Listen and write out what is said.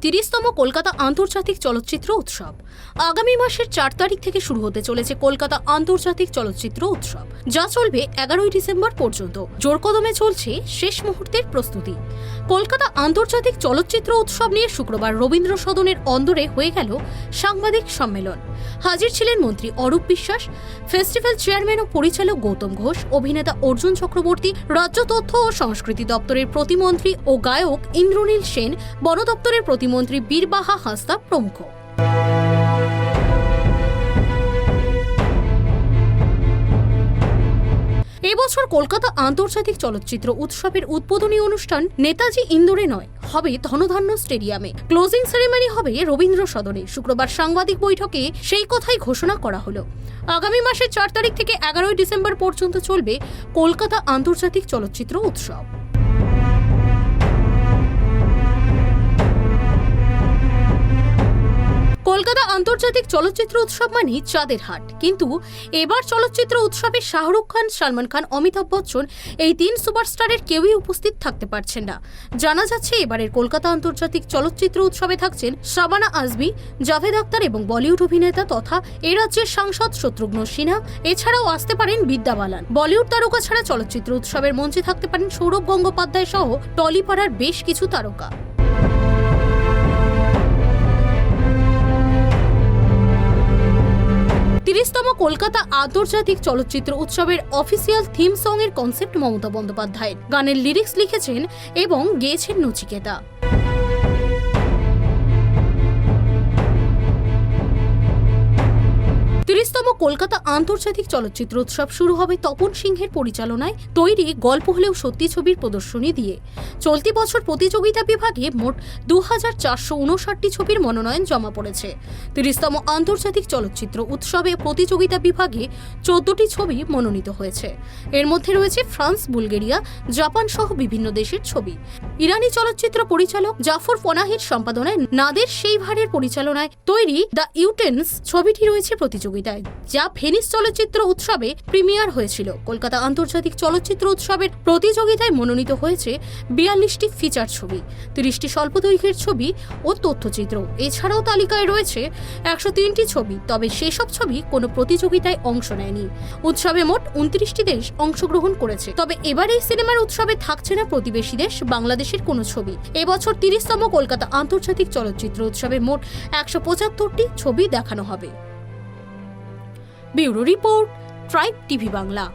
30তম কলকাতা আন্তর্জাতিক চলচ্চিত্র উৎসব আগামী মাসের 4 তারিখ থেকে শুরু হতে চলেছে কলকাতা আন্তর্জাতিক চলচ্চিত্র উৎসব, যা চলবে 11 ডিসেম্বর পর্যন্ত। জোরকদমে চলছে শেষ মুহূর্তের প্রস্তুতি। কলকাতা আন্তর্জাতিক চলচ্চিত্র উৎসব নিয়ে শুক্রবার রবীন্দ্র সদনের অন্দরে হয়ে গেল সাংবাদিক সম্মেলন। হাজির ছিলেন মন্ত্রী অরূপ বিশ্বাস, ফেস্টিভ্যাল চেয়ারম্যান ও পরিচালক গৌতম ঘোষ, অভিনেতা অর্জুন চক্রবর্তী, রাজ্য তথ্য ও সংস্কৃতি দপ্তরের প্রতিমন্ত্রী ও গায়ক ইন্দ্রনীল সেন, বন দপ্তরের প্রতিমন্ত্রী বীরবাহা হাসদা প্রমুখ। এবছর কলকাতা আন্তর্জাতিক চলচ্চিত্র উৎসবের উদ্বোধনী অনুষ্ঠান নেতাজি ইন্দোরে নয়, হবে ধনধান্য স্টেডিয়ামে। ক্লোজিং সেরেমনি হবে রবীন্দ্র সদনে। শুক্রবার সাংবাদিক বৈঠকে সেই কথাই ঘোষণা করা হলো। আগামী মাসের 4 তারিখ থেকে 11 ডিসেম্বর পর্যন্ত চলবে কলকাতা আন্তর্জাতিক চলচ্চিত্র উৎসব। কলকাতা আন্তর্জাতিক চলচ্চিত্র উৎসব মানে চাঁদের হাট, কিন্তু এবার চলচ্চিত্র উৎসবে শাহরুখ খান, সালমান খান, অমিতাভ বচ্চন এই 3 সুপারস্টারের কেউই উপস্থিত থাকতে পারছেন না। জানা যাচ্ছে এবারের কলকাতা আন্তর্জাতিক চলচ্চিত্র উৎসবে থাকছেন শাবানা আজমি, জাভেদ আখতার এবং বলিউড অভিনেতা তথা এ রাজ্যের সাংসদ শত্রুঘ্ন সিনহা। এছাড়াও আসতে পারেন বিদ্যা বালান। বলিউড তারকা ছাড়া চলচ্চিত্র উৎসবের মঞ্চে থাকতে পারেন সৌরভ গঙ্গোপাধ্যায় সহ টলিপাড়ার বেশ কিছু তারকা। 30তম কলকাতা আন্তর্জাতিক চলচ্চিত্র উৎসবের অফিসিয়াল থিম সং এর কনসেপ্ট মমতা বন্দ্যোপাধ্যায়ের। গানের লিরিক্স লিখেছেন এবং গেয়েছেন নচিকেতা। 30তম কলকাতা আন্তর্জাতিক চলচ্চিত্র উৎসব শুরু হবে তপন সিংহের পরিচালনায় তৈরি গল্প হলেও সত্যি ছবির প্রদর্শনী দিয়ে। চলতি বছর প্রতিযোগিতা বিভাগে মোট 2459টি ছবির মনোনয়ন জমা পড়েছে। 30তম আন্তর্জাতিক চলচ্চিত্র উৎসবে প্রতিযোগিতা বিভাগে 14টি ছবি মনোনীত হয়েছে। এর মধ্যে রয়েছে ফ্রান্স, বুলগেরিয়া, জাপান সহ বিভিন্ন দেশের ছবি। ইরানি চলচ্চিত্র পরিচালক জাফর পনাহির সম্পাদনায় নাদের সেইভারের পরিচালনায় তৈরি দ্য ইউটেন্স ছবিটি রয়েছে প্রতিযোগিতায়, যা ভেনিস চলচ্চিত্র উৎসবে প্রিমিয়ার হয়েছিল। কলকাতা আন্তর্জাতিক চলচ্চিত্র উৎসবের প্রতিযোগিতায় মনোনীত হয়েছে 42টি ফিচার ছবি, 30টি স্বল্প দৈর্ঘ্যের ছবি ও তথ্যচিত্র। এছাড়াও তালিকায় রয়েছে 103টি ছবি, তবে সেসব ছবি কোনো প্রতিযোগিতায় অংশ নেয়নি। উৎসবে মোট 29টি দেশ অংশগ্রহণ করেছে। তবে এবার এই সিনেমার উৎসবে থাকছে না প্রতিবেশী দেশ বাংলাদেশের কোনো ছবি। এবছর 30তম কলকাতা আন্তর্জাতিক চলচ্চিত্র উৎসবে মোট 175টি ছবি দেখানো হবে। Bureau report, tribe TV Bangla.